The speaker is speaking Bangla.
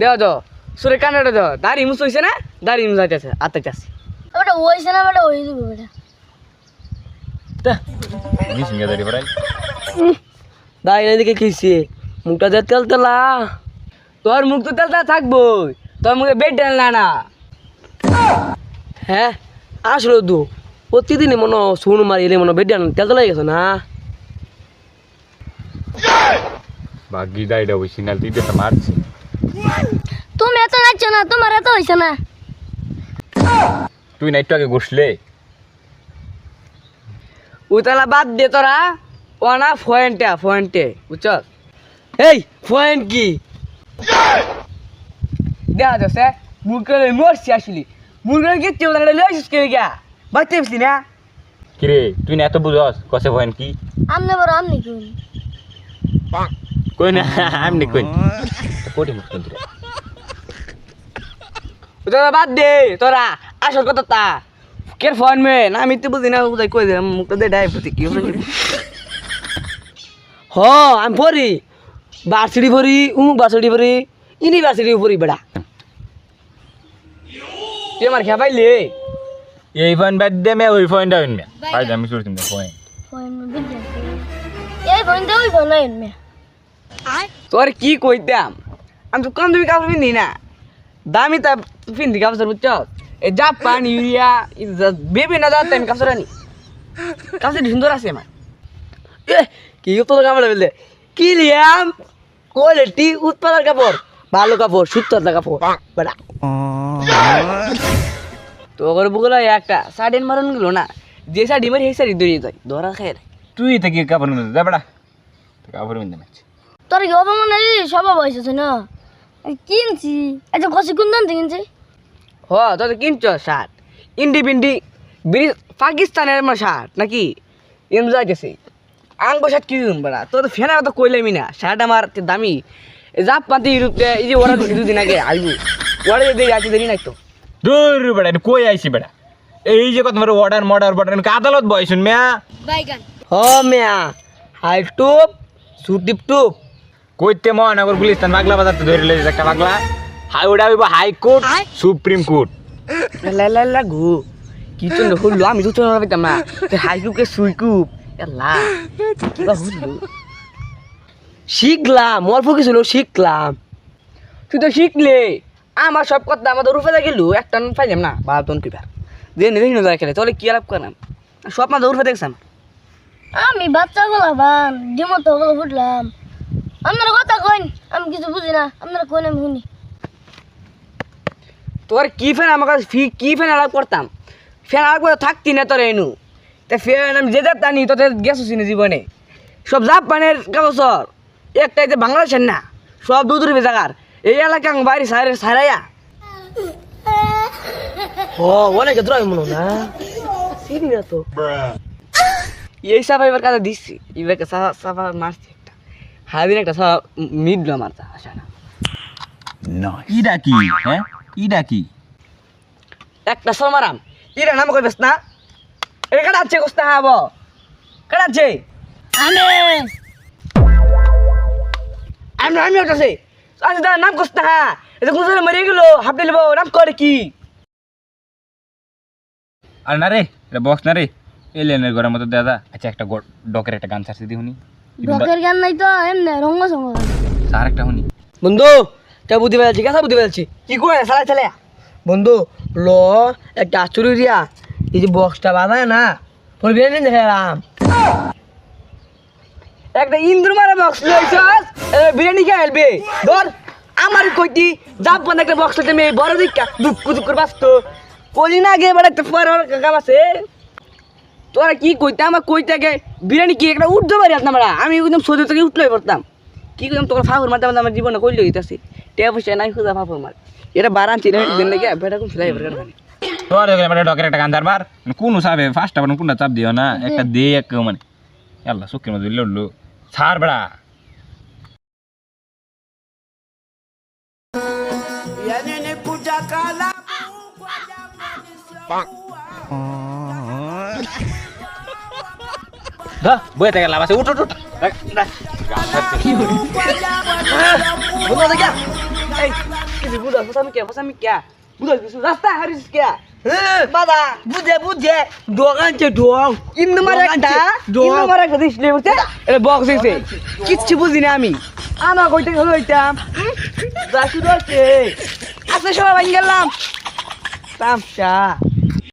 দেও তো সুরে কানাটা দেও দাড়ি মুছ হইছে না দাড়ি মুছ যাইতেছে আত্মাইতেছে ওটা হইছে না বেটা হই যাবে বেটা তা নি সিঙ্গা দাঁড়িয়ে পড়াই দাড়ি এদিকে কিছে মুখটা দিয়ে তেল তেলা তোর মুখ তো তেলটা থাকবই তোর মুখে বেড ডাল না হ্যাঁ আসলো দু প্রতিদিনই মনে শুন মারি এলে মনে বেড ডাল তেল তেলা গেছে না বাগি দাইডা ওই সিনাল দিতে তো মারছি তুমি এত যাচ্ছ না তোমার এত হইছে না তুই না একটু আগে ঘুষলে উতলা বাদ দে তোরা ও না ফয়েন্টে বুঝছ এই ফয়েন্ট কি দেখা যাচ্ছে মুরগি মরছি আসলি মুরগি গেছে লইছিস কে গা বাচ্চা পেছি না কিরে তুই না এত বুঝস কসে ভয়েন কি আমনে বড় আমনি কি কই না আমনি কই কোটি মুখ তুই উতলা বাদ দে তোরা আসল কথা তা কের ফোন মে না আমি তো বুঝি না বুঝাই কই দে মুখটা দে ডাই প্রতি কি হ আমি পড়ি ভার্সিটি পড়ি ভার্সিটি পড়ি ইউনিভার্সিটি পড়ি বেড়া তুই আমার খেয়া পাইলি এই ফোন বাদ দে মে ওই ফোনটা হইন মে ভাই আমি শুরু তুমি ফোন ফোন বুঝছ এই ফোন দেই ফোন লাইন মে তোর কি কইতাম আমি তো কম দামি কাপড় পিন্ধি না দামি তা পিন্ধি কাপড় বুঝছ এই জাপান ইউরিয়া বিভিন্ন জাতের আমি কাপড় আনি কাপড় সুন্দর আছে আমার এ কি তো কাপড় বললে কি লিয়াম কোয়ালিটি উৎপাদন কাপড় ভালো কাপড় সুতোর কাপড় বেড়া তো ওর বুকলা একটা সাড়েন মারন গেল না যে শাড়ি মারি সেই শাড়ি দৌড়িয়ে যায় ধরা খেয়ে তুই থেকে কাপড় মিলে যা বেড়া কাপড় মিলে মারছি তোর কি অপমান স্বভাব হয়েছে না কিনছি আচ্ছা কষি কোন দাম কিনছি হ তো কিনছ শার্ট ইন্ডিপিন্ডি পাকিস্তানের আমার শার্ট নাকি এম যাইতেছে আঙ্গ শার্ট কিনুন বেড়া তো ফেনার তো কইলামই না শার্ট আমার দামি জাপ পাতি ইউরোপে এই যে ওরা দুদিন আগে আইবু ওরা দিয়ে আছে দেরি নাই তো দূর বেড়া কই আইছি বেড়া এই যে কত অর্ডার আদালত বয়সুন মিয়া বাইগান হ মিয়া হাই টুপ সুটিপ টুপ কইতে মহানগর গুলিস্তান বাংলা বাজার তো ধরে লইছে একটা বাংলা হাইওড়া হইব হাইকোর্ট সুপ্রিম কোর্ট লা ঘু কি তো হলো আমি তো তো পাইতাম না হাই টুপকে সুই কুপ এলা কিবা হলো শিখলাম অল্প কিছু শিখলাম তুই তো শিখলে আমার সব কথা আমাদের রূপে গেল একটা পাইলাম না 12 টন কিবা যে নিয়ে নিয়ে খেলে তাহলে কি আলাপ করলাম সব আমাদের রূপে দেখছাম আমি বাচ্চা গোলাম ডিমো তো ফুটলাম আপনারা কথা কইন আমি কিছু বুঝি না আপনারা কইন আমি শুনি তোর কি ফ্যান আমার কাছে কি ফ্যান আলাপ করতাম ফ্যান আলাপ করে থাকতি না তোর এনু তা ফ্যান আমি যে জানি তোদের গেছো চিনি জীবনে সব জাপানের কাগজর একটাই যে বাংলাদেশের না সব দূর দূর জায়গার এই এলাকা বাইরে সারাইয়া ও অনেক দ্রয় মনে না সিরি না তো এই সাফা এবার কাজে দিচ্ছি এবার সাফা মারছি একটা হাদিন একটা সাফা মিডল মারতা আসা না ইডা কি হ্যাঁ ইডা কি একটা সরমারাম ইরা নাম কইবেস না এটা কাটাচ্ছে কোস্তা হাব কাটাচ্ছে আমি ওটাছে আচ্ছা দাদা নাম কোস্তা হ্যাঁ এটা কোন মরে গেল হাফতে লিব নাম করে কি আর না রে এটা বক্স না রে এলিয়েনের ঘরের মতো দাদা আচ্ছা একটা ডকের একটা গান ছাড়ছি দি হুনি ডকের গান নাই তো এমনি রঙ্গ সঙ্গ স্যার একটা হুনি বন্ধু তা বুদ্ধি পেয়েছি কেসা বুদ্ধি পেয়েছি কি করে চালাই চালে বন্ধু ল একটা আচুরি দিয়া এই যে বক্সটা বাঁধায় না তোর বিরিয়ানি দেখলাম একটা ইন্দ্র মারা বক্স লইছস বিরিয়ানি কে হেলবে ধর আমার কইতি যাব বন্ধ একটা বক্স লইতে মে বড় দিকা দুক দুক করে বাসতো কলি না গে বড় একটা ফর কাম আছে তোরা কি কইতা আমার কইতা গে বিরিয়ানি কি একটা উঠতে পারি না আমরা আমি একদম সোজা থেকে উঠলেই পড়তাম কি কইতাম তোর ফাফুর মারতে আমার জীবনে কইলে হইতাছে টেয়া পয়সা নাই খুঁজা ফাফুর মার এটা বারান ছিল দিন লাগে বেটা কোন ফেলাই বের করে তোর মানে ডকের একটা গান ধারবার কোন সাবে ফার্স্ট আবার কোনটা চাপ দিও না একটা দে এক মানে আল্লাহ সুখের মধ্যে লড়লো ছাড় বেড়া বইতে গেলাম আছে উঠ উঠ বুঝা দেখা এই কিছু বুঝা ফসামি কে বুঝা কিছু রাস্তা হারিস কে বাবা বুঝে দোকানছে ডং ইন্দু মারে একটা দিসলে বুঝতে এটা বক্স হইছে কিচ্ছু বুঝি না আমি আমার কইতে হলো হইতাম যাচ্ছি দোস্তে আজকে সবাই গেলাম তামসা